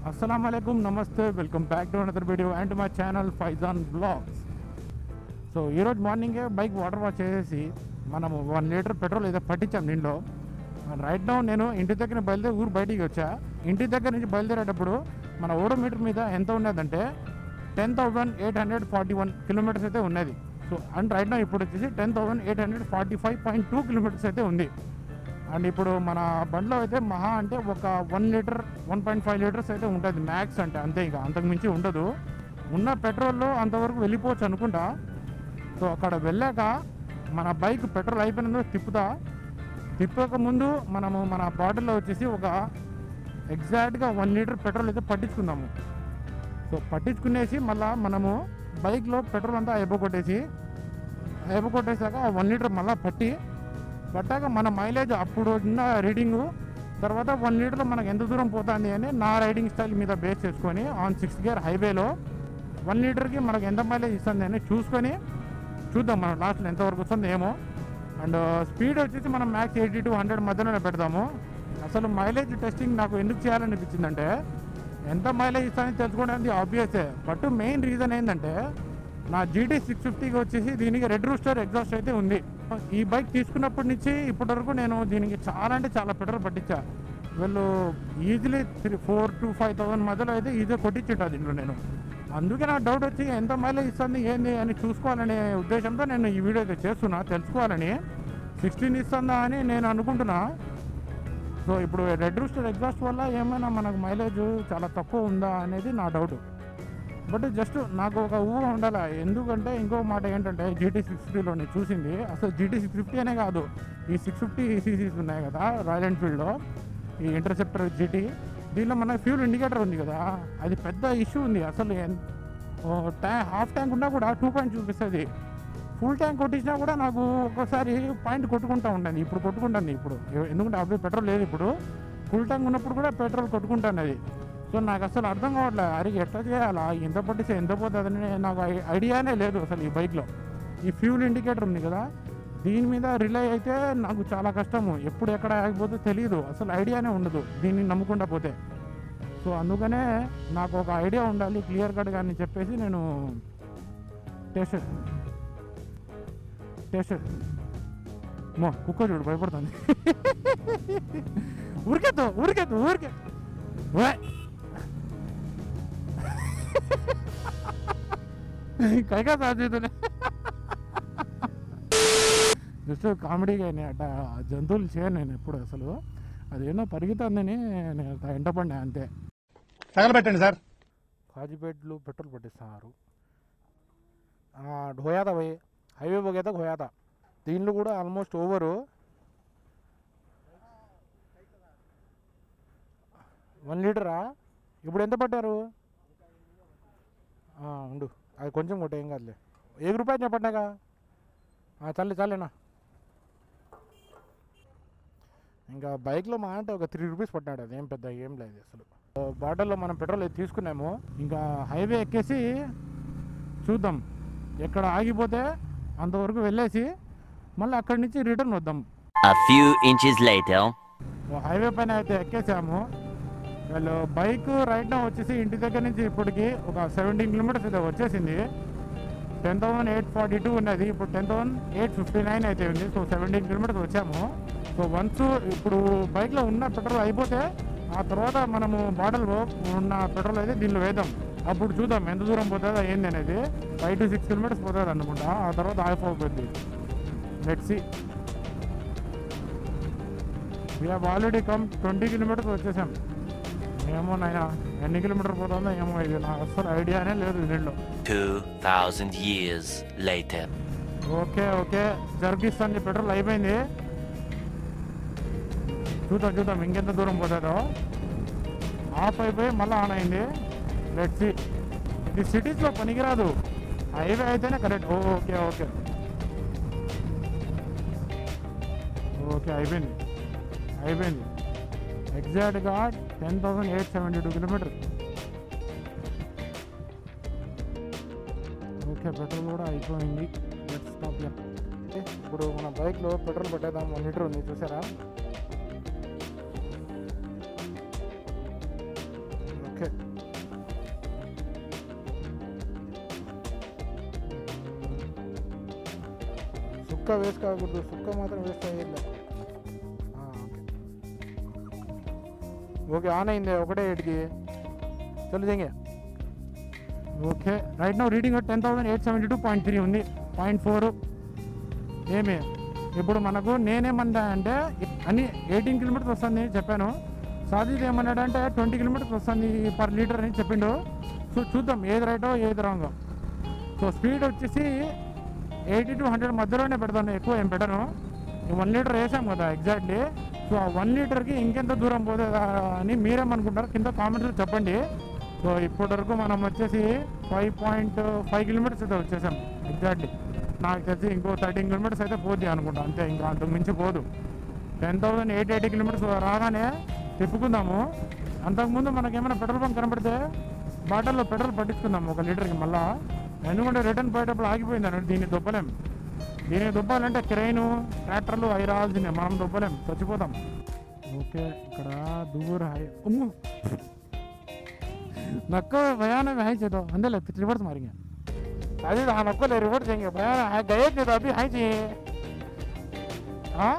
Assalamualaikum, namaste, welcome back to another video and my channel Faizan Vlogs. So ఈరోజు మార్నింగే bike water wash చేసేసి మనము 1 litre petrol అయితే పట్టించాం దీనిలో. రైట్ నౌ నేను ఇంటి దగ్గర బయలుదేరి ఊరు బయటికి వచ్చా. ఇంటి దగ్గర నుంచి బయలుదేరేటప్పుడు మన ఓడోమీటర్ మీద ఎంత ఉన్నదంటే 10,841 కిలోమీటర్స్ అయితే ఉన్నది. సో అండ్ రైట్ నౌ ఇప్పుడు వచ్చేసి 10,845.2 కిలోమీటర్స్ అయితే ఉంది. అండ్ ఇప్పుడు మన బండిలో అయితే మహా అంటే ఒక 1 లీటర్ 1.5 లీటర్స్ అయితే ఉంటుంది మ్యాక్స్, అంటే అంతే, ఇంకా అంతకు మించి ఉండదు. ఉన్న పెట్రోల్లో అంతవరకు వెళ్ళిపోవచ్చు అనుకుంటా. సో అక్కడ వెళ్ళాక మన బైక్ పెట్రోల్ అయిపోయినందుకు తిప్పక ముందు మనము మన బాటిల్లో వచ్చేసి ఒక ఎగ్జాక్ట్గా 1 లీటర్ పెట్రోల్ అయితే పట్టించుకుందాము. సో పట్టించుకునేసి మళ్ళీ మనము బైక్లో పెట్రోల్ అంతా అయిపోగొట్టేసాక 1 లీటర్ మళ్ళీ పట్టాక మన మైలేజ్ అప్పుడు ఉన్న రీడింగు తర్వాత 1 లీటర్లో మనకు ఎంత దూరం పోతుంది అని నా రైడింగ్ స్టైల్ మీద బేస్ చేసుకొని ఆన్ 6 గేర్ హైవేలో 1 లీటర్కి మనకు ఎంత మైలేజ్ ఇస్తుంది అని చూసుకొని చూద్దాం మనం లాస్ట్లో ఎంతవరకు వస్తుంది ఏమో. అండ్ స్పీడ్ వచ్చేసి మనం మ్యాక్స్ 80 to 100 మధ్యలోనే పెడదాము. అసలు మైలేజ్ టెస్టింగ్ నాకు ఎందుకు చేయాలనిపించిందంటే ఎంత మైలేజ్ ఇస్తానని తెలుసుకోవడానికి ఆబ్వియసే, బట్ మెయిన్ రీజన్ ఏంటంటే నా GT 650కి వచ్చేసి దీనికి రెడ్ రూస్టర్ ఎగ్జాస్ట్ అయితే ఉంది. ఈ బైక్ తీసుకున్నప్పటి నుంచి ఇప్పటి వరకు నేను దీనికి చాలా అంటే చాలా పెట్రోల్ పట్టించా. వీళ్ళు ఈజీలీ 4,000 to 5,000 మధ్యలో అయితే ఈజీగా కొట్టించుంటా దీంట్లో నేను. అందుకే నాకు డౌట్ వచ్చి ఎంత మైలేజ్ ఇస్తుంది ఏంది అని చూసుకోవాలనే ఉద్దేశంతో నేను ఈ వీడియో అయితే చేస్తున్నా, తెలుసుకోవాలని. 16 ఇస్తుందా అని నేను అనుకుంటున్నా. సో ఇప్పుడు రెడ్ రూస్టర్ ఎగ్జాస్ట్ వల్ల ఏమైనా మనకు మైలేజ్ చాలా తక్కువ ఉందా అనేది నా డౌట్. బట్ జస్ట్ నాకు ఒక ఊహ ఉండాలి. ఎందుకంటే ఇంకో మాట ఏంటంటే GT 650లో నేను చూసింది అసలు GT 650 అనే కాదు, ఈ 650 ccs ఉన్నాయి కదా రాయల్ ఎన్ఫీల్డ్లో, ఈ ఇంటర్సెప్టర్ GT, దీనిలో మన ఫ్యూల్ ఇండికేటర్ ఉంది కదా, అది పెద్ద ఇష్యూ ఉంది. అసలు హాఫ్ ట్యాంక్ ఉన్నా కూడా 2 పాయింట్ చూపిస్తుంది. ఫుల్ ట్యాంక్ కొట్టించినా కూడా నాకు ఒకసారి పాయింట్ కొట్టుకుంటూ ఉంటుంది. ఇప్పుడు కొట్టుకుంటుంది ఎందుకంటే అబ్బాయి పెట్రోల్ లేదు. ఇప్పుడు ఫుల్ ట్యాంక్ ఉన్నప్పుడు కూడా పెట్రోల్ కొట్టుకుంటున్నది. సో నాకు అసలు అర్థం కావట్లేదు, అరే ఎట్లా చేయాలా, ఎంత పట్టిస్తే ఎంత పోతుందని నాకు ఐడియానే లేదు అసలు. ఈ బైక్లో ఈ ఫ్యూల్ ఇండికేటర్ ఉంది కదా, దీని మీద రిలే అయితే నాకు చాలా కష్టము. ఎప్పుడు ఎక్కడ ఆగిపోతే తెలియదు, అసలు ఐడియానే ఉండదు దీన్ని నమ్ముకుండా పోతే. సో అందుకనే నాకు ఒక ఐడియా ఉండాలి క్లియర్ కట్గా అని చెప్పేసి నేను టెస్ట్ కుక్క చూడు భయపడుతుంది. ఊరికే కైగా సాధ్యతనే జస్ట్ కామెడీగా అట జంతువులు చేయను నేను ఎప్పుడు. అసలు అదేనో పరిగెత్తుందని నేను ఎంటపడినా అంతే. తగలబెట్టండి సార్. కాజీపేటలో పెట్రోల్ పట్టిస్తున్నారు. ఢోయాదా పోయి హైవే పోగేదా ఢోయాదా. దీనిలో కూడా ఆల్మోస్ట్ ఓవరు 1 లీటరా. ఇప్పుడు ఎంత పట్టారు? ఉండు, అది కొంచెం కొట్టే ఏం కాదులే. 1 రూపాయలు చెప్పండిగా. చాలేనా. ఇంకా బైక్లో మా అంటే ఒక 3 రూపీస్ పట్టాడు, అది ఏం పెద్ద ఏం లేదు అసలు. బాటిల్లో మనం పెట్రోల్ అయితే తీసుకున్నాము. ఇంకా హైవే ఎక్కేసి చూద్దాం, ఎక్కడ ఆగిపోతే అంతవరకు వెళ్ళేసి మళ్ళీ అక్కడి నుంచి రిటర్న్ వద్దాం. హైవే పైన అయితే ఎక్కేసాము. వాళ్ళు బైక్ రైట్ నౌ వచ్చేసి ఇంటి దగ్గర నుంచి ఇప్పటికి ఒక 17 కిలోమీటర్స్ అయితే వచ్చేసింది. 10,842 ఉన్నది, ఇప్పుడు 10,859 అయితే ఉంది. సో 17 కిలోమీటర్స్ వచ్చాము. సో వన్స్ ఇప్పుడు బైక్లో ఉన్న పెట్రోల్ అయిపోతే ఆ తర్వాత మనము బాటిల్లో ఉన్న పెట్రోల్ అయితే దీనిలో వేద్దాం. అప్పుడు చూద్దాం ఎంత దూరం పోతుందో ఏంది అనేది. 5 to 6 కిలోమీటర్స్ పోతుంది అనుకుంటా, ఆ తర్వాత ఆగిపోతుంది. Let's see. We have already come 20 kilometres వచ్చేసాం. ఏమో నాయన ఎన్ని కిలోమీటర్ పోతుందో ఏమో, ఇది నాకు అసలు ఐడియానే లేదు దీంట్లో. 2000 years later. ఓకే జర్గిస్తాను, పెట్రోల్ అయిపోయింది. చూద్దాం ఇంకెంత దూరం పోతుందో. ఆఫ్ అయిపోయి మళ్ళీ ఆన్ అయింది. Let's see. ఇది సిటీస్లో పనికిరాదు, హైవే అయితేనే కరెక్ట్. ఓకే అయిపోయింది ఎగ్జాక్ట్గా 10,872 కిలోమీటర్స్. ఓకే పెట్రోల్ కూడా అయిపోయింది. Let's stop here. ఇప్పుడు మన బైక్లో పెట్రోల్ పెట్టేద్దాం. 1 లీటర్ ఉంది చూసారా. ఓకే. సుక్క వేస్ట్ కాకూడదు, సుక్క మాత్రం వేస్ట్ అయ్యేలా. ఓకే ఆన్ అయింది ఒకటే 8కి. చలో దింగే. ఓకే రైట్ నౌ రీడింగ్ 10,872.3 ఉంది, 0.4. ఏమి ఇప్పుడు మనకు నేనేమన్నా అంటే అని 18 కిలోమీటర్స్ వస్తుంది చెప్పాను. సాజిద్ ఏమన్నాడంటే 20 కిలోమీటర్స్ వస్తుంది పర్ లీటర్ అని చెప్పిండు. సో చూద్దాం ఏది రైటో ఏది రాంగో. సో స్పీడ్ వచ్చేసి 80 to 100 మధ్యలోనే పెడతాను, ఎక్కువ ఏం పెట్టను. 1 లీటర్ వేసాం కదా ఎగ్జాక్ట్లీ. సో ఆ 1 లీటర్కి ఇంకెంత దూరం పోతుందా అని మీరేమనుకుంటారు కింద కామెంట్స్లో చెప్పండి. సో ఇప్పటి వరకు మనం వచ్చేసి 5.5 కిలోమీటర్స్ అయితే వచ్చేసాం ఎగ్జాక్ట్లీ. నాకు తెలిసి ఇంకో 13 కిలోమీటర్స్ అయితే పోద్ది అనుకుంటా, అంతే, ఇంకా అంతకు మించి పోదు. 10,880 కిలోమీటర్స్ రాగానే తిప్పుకుందాము. అంతకుముందు మనకేమైనా పెట్రోల్ బంక్ కనబడితే బాటిల్లో పెట్రోల్ పట్టించుకుందాము 1 లీటర్కి మళ్ళా. ఎందుకంటే రిటర్న్ పోయేటప్పుడు ఆగిపోయింది అన్నట్టు. దీన్ని దుబ్బలేం. దీన్ని దుబ్బాలంటే క్రెయిన్ ట్రాక్టర్లు అవి రావాల్సిందే, మనం దుబ్బలేం, చచ్చిపోతాం. ఓకే ఇక్కడ దూర హై नक्को भयान में हाई से तो अंदर लगते रिवर्स मारेंगे अभी तो हम आपको रिवर्स देंगे भयान गए थे तो अभी हाई चाहिए. हाँ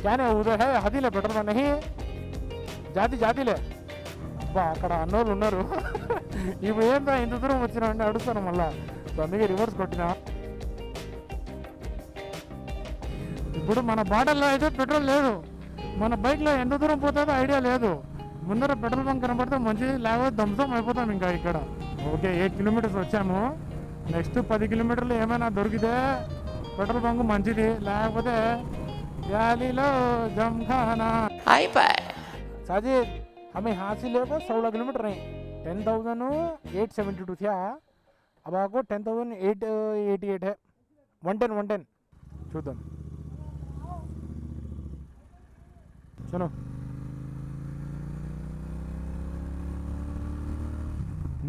क्या नहीं उधर है हाथी ले पेट्रोल नहीं జాతి లే. అబ్బా అక్కడ అన్నోళ్ళు ఉన్నారు. ఇప్పుడు ఏంటో ఇంత దూరం వచ్చినా అంటే అడుగుతాను మళ్ళా. అందుకే రివర్స్ కొట్టినా. ఇప్పుడు మన బాటల్లో అయితే పెట్రోల్ లేదు, మన బైక్లో ఎంత దూరం పోతుందో ఐడియా లేదు. ముందర పెట్రోల్ బంక్ కనబడితే మంచిది, లేకపోతే ధ్వంసం అయిపోతాం ఇంకా ఇక్కడ. ఓకే 8 కిలోమీటర్స్ వచ్చాము. నెక్స్ట్ 10 కిలోమీటర్లు ఏమైనా దొరికితే పెట్రోల్ బంక్ మంచిది, లేకపోతే గాలిలో జంఖానా. साजिद हमें यहाँ से लेकर 16 किलोमीटर है. 10,872 था, अब आपको 10,888 है. 110 చూద్దాం. చలో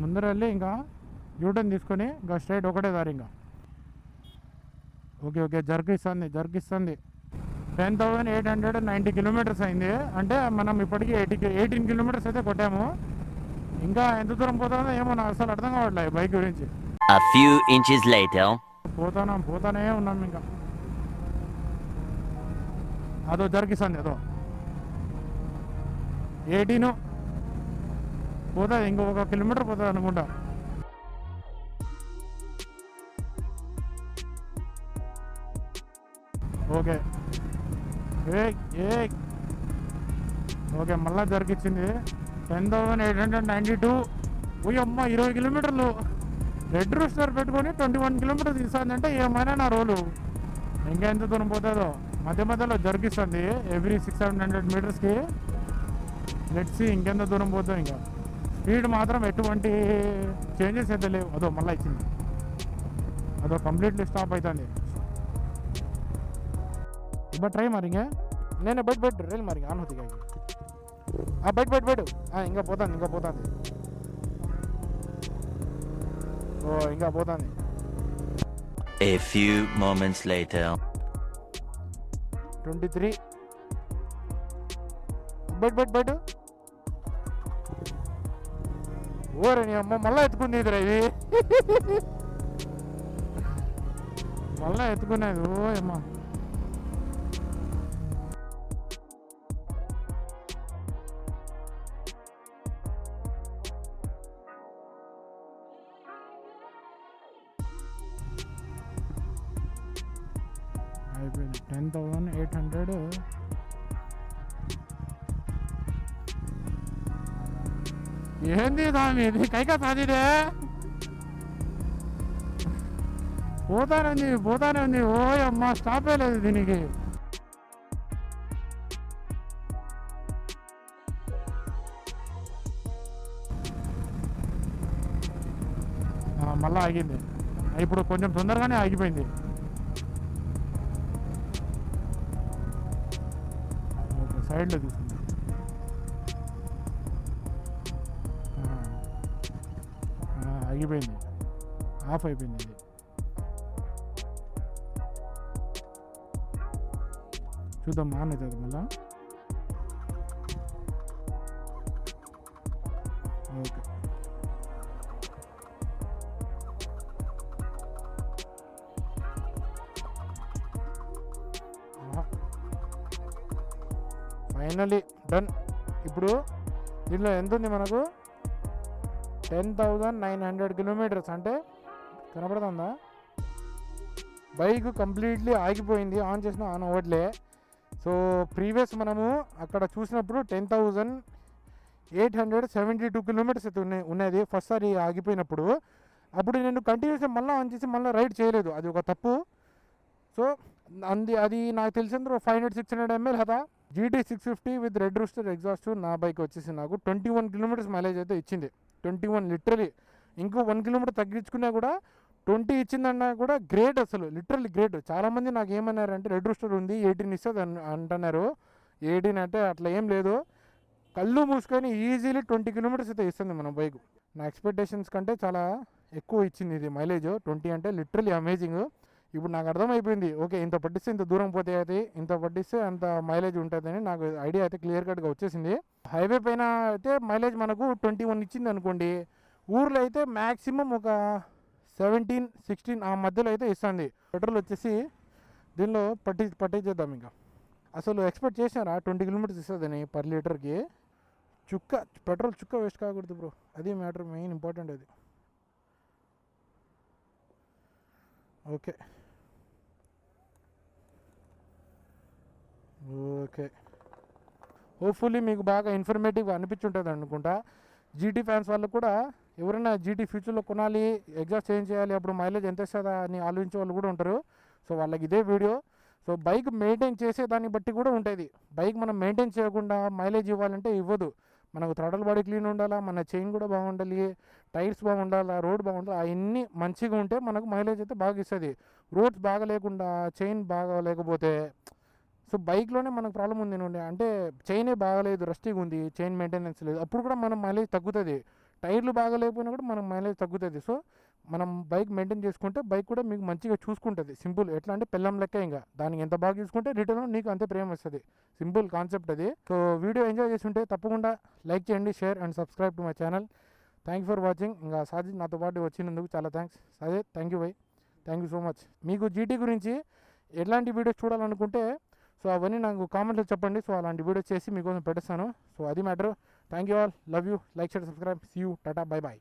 ముందర వెళ్ళి ఇంకా యూటర్న్ తీసుకొని ఇంకా స్ట్రైట్ ఒకటే దారి ఇంకా. ఓకే జర్గిస్తుంది. 10,890 కిలోమీటర్స్ అయింది. అంటే మనం ఇప్పటికీ 18 కిలోమీటర్స్ అయితే కొట్టాము. ఇంకా ఎంత దూరం పోతుందో ఏమో నాకు అసలు అర్థం కావట్లేదు బైక్ గురించి. A few inches later. పోతానే ఉన్నాం ఇంకా. అదో జరిగిస్తుంది, అదో 18 పోతుంది, ఇంకో 1 కిలోమీటర్ పోతుంది అనుకుంటా. ఓకే ఓకే మళ్ళా జరిగించింది. 10,892. అమ్మ 20 కిలోమీటర్లు రెడ్ రూస్టర్ పెట్టుకొని 21 కిలోమీటర్స్ ఇస్తుందంటే ఏమైనా నా రోలు. ఇంకా ఎంత దూరం పోతుందో మధ్యలో జరిగిస్తుంది ఎవ్రీ 600-700 మీటర్స్కి. లెట్స్ ఇంకెంత దూరం పోతుందో. ఇంకా స్పీడ్ మాత్రం ఎటువంటి చేంజెస్ అయితే లేవు. అదో మళ్ళీ ఇచ్చింది, అదో కంప్లీట్లీ స్టాప్ అవుతుంది. बट ट्राई मारेंगे नहीं बैठ रेल मारेंगे ऑन होती जाएगी. हाँ बैठ हाँ इंका पोता ओ इंका पोता. A few moments later. 23 बैठ ఓరని అమ్మ మళ్ళా ఎత్తుకునేదిరా ఇది. మళ్ళా ఎత్తుకునేది. ఓ అమ్మ అయిపోయింది. 10,800. ఏంది దాని ఇది కైకా సాధిదే పోతానే ఉంది. ఓ అమ్మ స్టాప్ అయ్యలేదు దీనికి. మళ్ళీ ఆగింది. ఇప్పుడు కొంచెం తొందరగానే ఆగిపోయింది. సైడ్లో తీసుకుంది. ఆగిపోయింది, ఆఫ్ అయిపోయింది ఇది. చూద్దాం ఆన్ అవుతుంది మళ్ళా. ఓకే. Finally done. ఇప్పుడు దీనిలో ఎంత ఉంది మనకు? 10,900 కిలోమీటర్స్. అంటే కనపడుతుందా? బైక్ కంప్లీట్లీ ఆగిపోయింది. ఆన్ చేసిన ఆన్ అవ్వట్లే. సో ప్రీవియస్ మనము అక్కడ చూసినప్పుడు 10,872 కిలోమీటర్స్ అయితే ఉన్నది ఫస్ట్ సారి ఆగిపోయినప్పుడు. అప్పుడు నేను కంటిన్యూస్గా మళ్ళీ ఆన్ చేసి మళ్ళీ రైడ్ చేయలేదు, అది ఒక తప్పు. సో అది నాకు తెలిసిందో 500-600 ml కదా. GT 650 with red rooster exhaust నా బైక్ వచ్చేసి నాకు 21 కిలోమీటర్స్ మైలేజ్ అయితే ఇచ్చింది. 21 లిటరలీ. ఇంకో 1 కిలోమీటర్ తగ్గించుకున్నా కూడా 20 ఇచ్చిందన్నా కూడా గ్రేట్, అసలు లిటరల్లీ గ్రేట్. చాలామంది నాకు ఏమన్నారంటే రెడ్ రూస్టర్ ఉంది 18 ఇస్తుంది అంటున్నారు. 18 అంటే అట్లా ఏం లేదు. కళ్ళు మూసుకొని ఈజీలీ 20 కిలోమీటర్స్ అయితే ఇస్తుంది మన బైక్. నా ఎక్స్పెక్టేషన్స్ కంటే చాలా ఎక్కువ ఇచ్చింది ఇది మైలేజ్. 20 అంటే లిటరల్లీ అమేజింగ్. ఇప్పుడు నాకు అర్థమైపోయింది, ఓకే ఇంత పట్టిస్తే ఇంత దూరం పోతే అయితే, ఇంత పట్టిస్తే అంత మైలేజ్ ఉంటుందని నాకు ఐడియా అయితే క్లియర్ కట్గా వచ్చేసింది. హైవే పైన అయితే మైలేజ్ మనకు 21 ఇచ్చింది అనుకోండి, ఊర్లో అయితే మ్యాక్సిమం ఒక 17-16 ఆ మధ్యలో అయితే ఇస్తుంది. పెట్రోల్ వచ్చేసి దీనిలో పట్టించేద్దాం. ఇంకా అసలు ఎక్స్పెక్ట్ చేసినారా 20 కిలోమీటర్స్ ఇస్తుందని పర్ లీటర్కి? పెట్రోల్ చుక్క వేస్ట్ కాకూడదు బ్రో, అది మ్యాటర్, మెయిన్ ఇంపార్టెంట్ అది. ఓకే ఓకే హోప్ఫుల్లీ మీకు బాగా ఇన్ఫర్మేటివ్గా అనిపించుంటుంది అనుకుంటా. జీటీ ఫ్యాన్స్ వాళ్ళు కూడా ఎవరైనా జీటీ ఫ్యూచర్లో కొనాలి, ఎగ్జాస్ట్ చేంజ్ చేయాలి, అప్పుడు మైలేజ్ ఎంత ఇస్తుందా అని ఆలోచించే వాళ్ళు కూడా ఉంటారు. సో వాళ్ళకి ఇదే వీడియో. సో బైక్ మెయింటైన్ చేసే దాన్ని బట్టి కూడా ఉంటుంది. బైక్ మనం మెయింటైన్ చేయకుండా మైలేజ్ ఇవ్వాలంటే ఇవ్వదు. మనకు థ్రాటల్ బాడీ క్లీన్ ఉండాలా, మన చైన్ కూడా బాగుండాలి, టైర్స్ బాగుండాలా, రోడ్ బాగుండాలి, అవన్నీ మంచిగా ఉంటే మనకు మైలేజ్ అయితే బాగా ఇస్తుంది. రోడ్స్ బాగా లేకుండా, చైన్ బాగా లేకపోతే, సో బైక్లోనే మనకు ప్రాబ్లం ఉంది నుండి, అంటే చైనే బాగాలేదు, రస్టీగా ఉంది, చైన్ మెయింటెనెన్స్ లేదు, అప్పుడు కూడా మనం మైలేజ్ తగ్గుతుంది. టైర్లు బాగా లేకపోయినా కూడా మనం మైలేజ్ తగ్గుతుంది. సో మనం బైక్ మెయింటైన్ చేసుకుంటే బైక్ కూడా మీకు మంచిగా చూసుకుంటుంది. సింపుల్, ఎట్లా అంటే పెళ్ళం లెక్క. ఇంకా దానికి ఎంత బాగా చూసుకుంటే రిటర్న్ నీకు అంతే ప్రేమ వస్తుంది. సింపుల్ కాన్సెప్ట్ అది. సో వీడియో ఎంజాయ్ చేస్తుంటే తప్పకుండా లైక్ చేయండి, share and subscribe to my channel. Thank for watching. ఇంకా సాజిద్ నాతో పాటు వచ్చినందుకు చాలా thanks Sajid. Thank you by, thank you so much. మీకు జీటీ గురించి ఎలాంటి వీడియోస్ చూడాలనుకుంటే సో అవన్నీ నాకు కామెంట్లో చెప్పండి. సో అలాంటి వీడియోస్ చేసి మీకోసం పెట్టేస్తాను. సో అది matter. Thank you all, love you, like share subscribe, see you, tata, bye bye.